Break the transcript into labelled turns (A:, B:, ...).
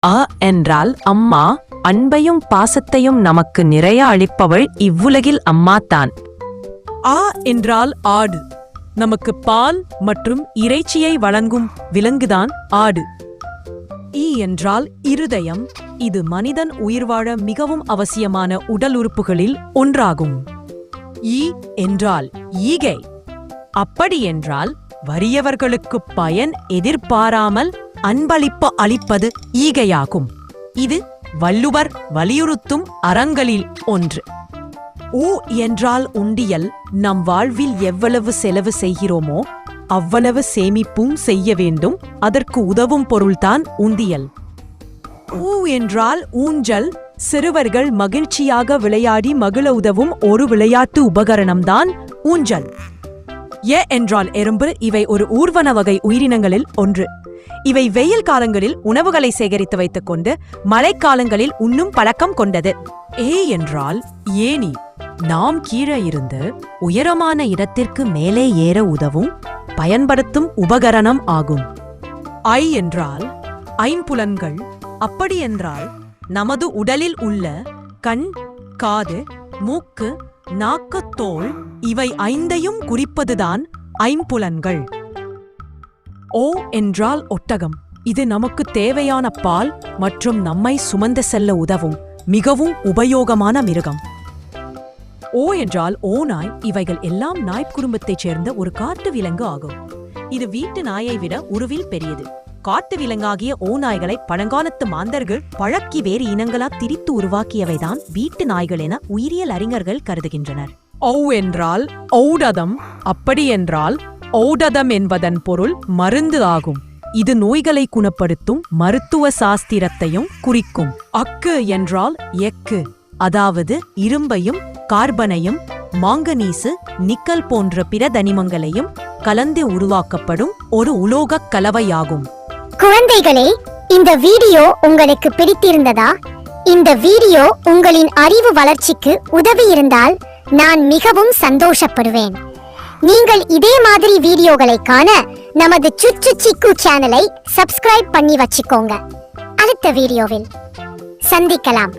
A: அ என்றால் அம்மா. அன்பையும் பாசத்தையும் நமக்கு நிறைய அளிப்பவள் இவ்வுலகில் அம்மாதான்.
B: ஆ என்றால் ஆடு. நமக்கு பால் மற்றும் இறைச்சியை வழங்கும் விலங்குதான் ஆடு. ஈ என்றால் இருதயம். இது மனிதன் உயிர் வாழ மிகவும் அவசியமான உடல் உறுப்புகளில் ஒன்றாகும். ஈ என்றால் ஈகை. அப்படி என்றால் வறியவர்களுக்கு பயன் எதிர்பாராமல் அன்பளிப்பு அளிப்பது ஈகையாகும். இது வள்ளுவர் வலியுறுத்தும் அறங்களில் ஒன்று. ஊ என்றால் உண்டியல். நம் வாழ்வில் எவ்வளவு செலவு செய்கிறோமோ அவ்வளவு சேமிப்பும் செய்ய வேண்டும். அதற்கு உதவும் பொருள்தான் உண்டியல். ஊ என்றால் ஊஞ்சல். சிறுவர்கள் மகிழ்ச்சியாக விளையாடி மகிழ உதவும் ஒரு விளையாட்டு உபகரணம்தான் ஊஞ்சல். எ என்றால் எறும்பு. இவை ஒரு ஊர்வன வகை உயிரினங்களில் ஒன்று. இவை வெயில் காலங்களில் உணவுகளை சேகரித்து வைத்துக் கொண்டு மழைக்காலங்களில் உண்ணும் பழக்கம் கொண்டது. ஏ என்றால் ஏணி. நாம் கீழே இருந்து உயரமான இடத்திற்கு மேலே ஏற உதவும் பயன்படுத்தும் உபகரணம் ஆகும். ஐ என்றால் ஐம்புலன்கள். அப்படி என்றால் நமது உடலில் உள்ள கண், காது, மூக்கு, நாக்கு, தோல் இவை ஐந்தையும் குறிப்பதுதான் ஐம்புலன்கள். ஓ என்றால் ஒட்டகம். இது நமக்கு தேவையான பால் மற்றும் நம்மை சுமந்து செல்ல உதவும் மிகவும் உபயோகமான மிருகம். ஓ என்றால் ஓநாய். இவைகள் எல்லாம் நாய் குடும்பத்தைச் சேர்ந்த ஒரு காட்டு விலங்கு ஆகும். இது வீட்டு நாயை விட உருவில் பெரியது. காட்டு விலங்காகிய ஓநாய்களை பழங்காலத்து மாந்தர்கள் பழக்கி வேறு இனங்களா திரித்து உருவாக்கியவைதான் வீட்டு நாய்கள் என உயிரியல் அறிஞர்கள் கருதுகின்றனர். ஔ என்றால் ஔடதம். அப்படி என்றால் ஔடதம் என்பதன் பொருள் மருந்து ஆகும். இது நோய்களை குணப்படுத்தும் மருத்துவ சாஸ்திரத்தையும் குறிக்கும். அக்கு என்றால் எக்கு. அதாவது இரும்பையும் கார்பனையும் மாங்கனீசு, நிக்கல் போன்ற பிற தனிமங்களையும் கலந்து உருவாக்கப்படும் ஒரு உலோகக் கலவையாகும்.
C: குழந்தைகளே, இந்த வீடியோ உங்களுக்கு பிடித்திருந்ததா? இந்த வீடியோ உங்களின் அறிவு வளர்ச்சிக்கு உதவி இருந்தால் நான் மிகவும் சந்தோஷப்படுவேன். நீங்கள் இதே மாதிரி வீடியோகளை காண நமது சுச்சு சிக்கு சேனலை சப்ஸ்கிரைப் பண்ணி வச்சுக்கோங்க. அடுத்த வீடியோவில் சந்திக்கலாம்.